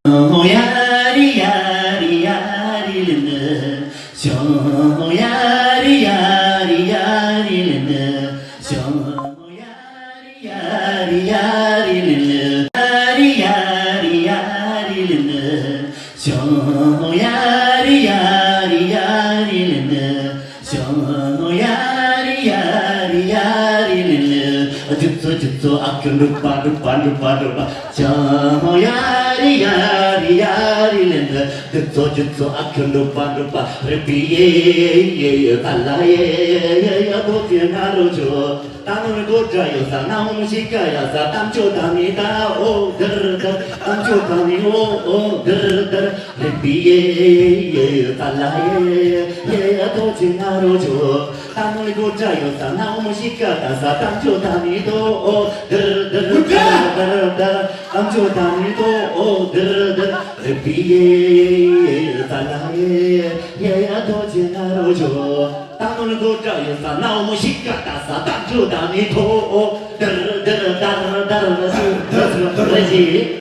야리 야리 야리는 야리 야리 야리는 야리 야리 야리는 야리 야리 야리는 야리 야리 야리는 야리 야리 야리는 죽소 아껴 루파 야리 야리 야리는 죽소 아껴 루파 레피에 달라에 도피에 나로죠 땀을 고자여서 나오는 시가여서 땀초담이다 땀초담이 레피에 달라에 도피에 나로죠 땀을 고자여서 나오는 시가여서 땀초담이도 땀초담이도 레피에 달라에 도피에 나로죠 땀을 고자여서 나오면 시가다사 땀주다니 도